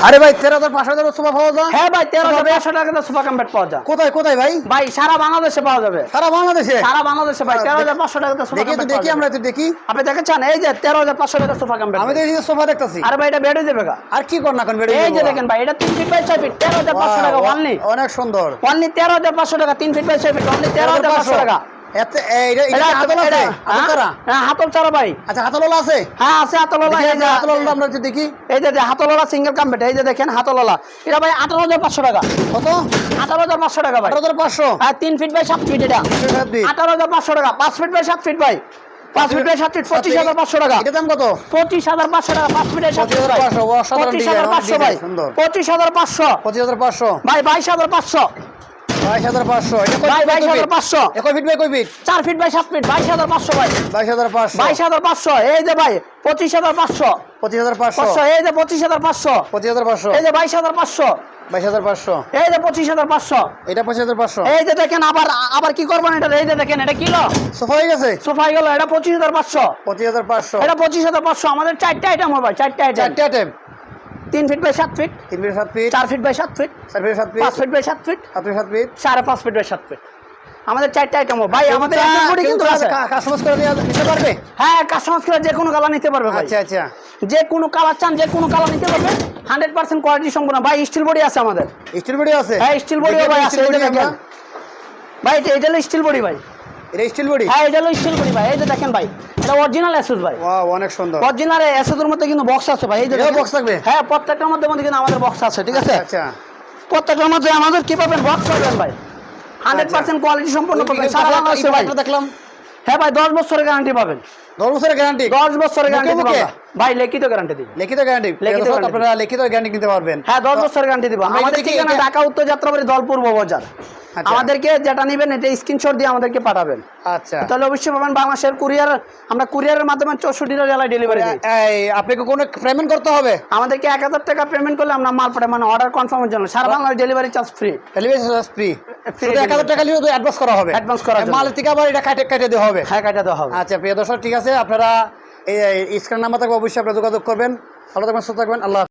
আরে ভাই 13,500 টাকা সোফা পাওয়া যায়? হ্যাঁ ভাই 13,500 টাকাতে সোফা কাম বেড পাওয়া যায়। কোথায় কোথায় ভাই? ভাই সারা বাংলাদেশে পাওয়া যাবে। সারা বাংলাদেশে? সারা বাংলাদেশে ভাই 13,500 টাকাতে সোফা কাম বেড। দেখি আমরা একটু দেখি। আপনি দেখেন এই যে 13,500 টাকা সোফা কাম বেড। আমি তো এই যে সোফা দেখতাছি। আরে ভাই এটা বেডে দেবে গা। আর কি কর না কোন বেডে? এই যে দেখেন ভাই এটা 3 ফিট বাই 6 ফিট 13,500 টাকা অনলি। অনেক সুন্দর। অনলি 13,500 টাকা 3 ফিট বাই 6 ফিট অনলি 13,500 টাকা। এটা হাতল আছে? হ্যাঁ হাতল ছাড়া ভাই। আচ্ছা হাতলওয়ালা আছে? হ্যাঁ আছে হাতলওয়ালা। এই যে হাতলওয়ালা আমরা একটু দেখি। এই যে হাতলওয়ালা সিঙ্গেল কাম বেড। এই যে দেখেন হাতলওয়ালা। এটা ভাই 18,500 টাকা। কত? 18,500 টাকা ভাই। 18,500? হ্যাঁ 3 ফিট বাই 7 ফিট এটা 18,500 টাকা। 5 ফিট বাই 7 ফিট ভাই। 5 ফিট বাই 7 ফিট 25,500 টাকা। এটা দাম কত? 25,500 টাকা 5 ফিট বাই 7 ফিট। 25,500 ভাই। সুন্দর। 25,500 25,500 ভাই। 22,500 22,500 এটা ভাই। 22,500 কয় ফিট বাই কয় ফিট? 4 ফিট বাই 7 ফিট 22,500 ভাই। 22,500 22,500 এই যে ভাই 25,500 25,500 এই যে 25,500 25,500 এই যে 22,500 22,500 এই যে 25,500 এটা 25,500 এই যে দেখেন আবার কি করবেন এটা? এই যে দেখেন এটা কিলো সোফা হয়ে গেছে? সোফা গেল এটা 25,500 25,500 এটা 25,500 আমাদের 4টা আইটেম হবে 4টা আইটেম। 4টা item 3 feet by 7 feet 3 feet 7 feet 4 feet by 7 feet 4 feet 7 feet 5 feet by 7 feet 7 feet 7 feet 5.5 feet by 7 feet আমাদের 4টা আইটেম হবে ভাই। আমাদের একটা বডি কিন্তু আছে। কাস্টমাইজ করে নিতে পারবে? হ্যাঁ কাস্টমাইজ করে যে কোনো কালার নিতে পারবে ভাই। আচ্ছা আচ্ছা যে কোনো কালার চান যে কোনো কালার নিতে পারবে 100% কোয়ালিটি সম্পূর্ণ ভাই। স্টিল বডি আছে আমাদের। স্টিল বডি আছে? হ্যাঁ স্টিল বডিও ভাই আছে। এই যে দেখেন ভাই এটা হলো স্টিল বডি ভাই। এটা স্টিল বডি? হ্যাঁ এটা হলো স্টিল বডি ভাই। এই যে দেখেন ভাই এটা অরিজিনাল অ্যাসেস ভাই। ওয়াও অনেক সুন্দর। অরিজিনাল অ্যাসেসের মধ্যে কিন্তু বক্স আছে ভাই। এই যে বক্স থাকবে? হ্যাঁ প্রত্যেকটার মধ্যে কিন্তু আমাদের বক্স আছে ঠিক আছে। আচ্ছা প্রত্যেকটার মধ্যে আমাদের কি পাবেন? বক্স পাবেন ভাই। 100% কোয়ালিটি সম্পূর্ণ পাবেন। সারা বাংলাদেশে ভাই দেখলাম। হ্যাঁ ভাই 10 বছরের গ্যারান্টি পাবেন। 10 বছরের গ্যারান্টি? 10 বছরের গ্যারান্টি পাবেন ভাই। লিখিত গ্যারান্টি দিব। লিখিত গ্যারান্টি? আপনারা লিখিত গ্যারান্টি নিতে পারবেন? হ্যাঁ 10 বছরের গ্যারান্টি দিব। আমাদের ঠিকানা ঢাকা উত্তর যাত্রাবাড়ি দলপুর বাজার। আমাদেরকে যেটা নেবেন এটা স্ক্রিনশট দিয়ে আমাদেরকে পাঠাবেন। আচ্ছা তাহলে অবশ্যই পাবেন। বাংলাদেশের কুরিয়ার আমরা কুরিয়ারের মাধ্যমে 64টা জেলায় ডেলিভারি দিই। আপনাকে কোনো পেমেন্ট করতে হবে? আমাদেরকে 1,000 টাকা পেমেন্ট করলে আমরা মাল পাঠাই মানে অর্ডার কনফার্মের জন্য। সারা Bangladesh delivery charge free. Delivery charge free? শুধু 1,000 টাকা নিয়ে অ্যাডভান্স করা হবে? অ্যাডভান্স করা হবে। মাল থেকে আবার এটা কেটে দেওয়া হবে? হ্যাঁ কাটা দেওয়া হবে। আচ্ছা প্রিয় দর্শক ঠিক আছে, আপনারা এই স্ক্রিন নাম্বার থাকবে অবশ্যই আপনারা যোগাযোগ করবেন। ভালো থাকবেন সুস্থ থাকবেন। আল্লাহ।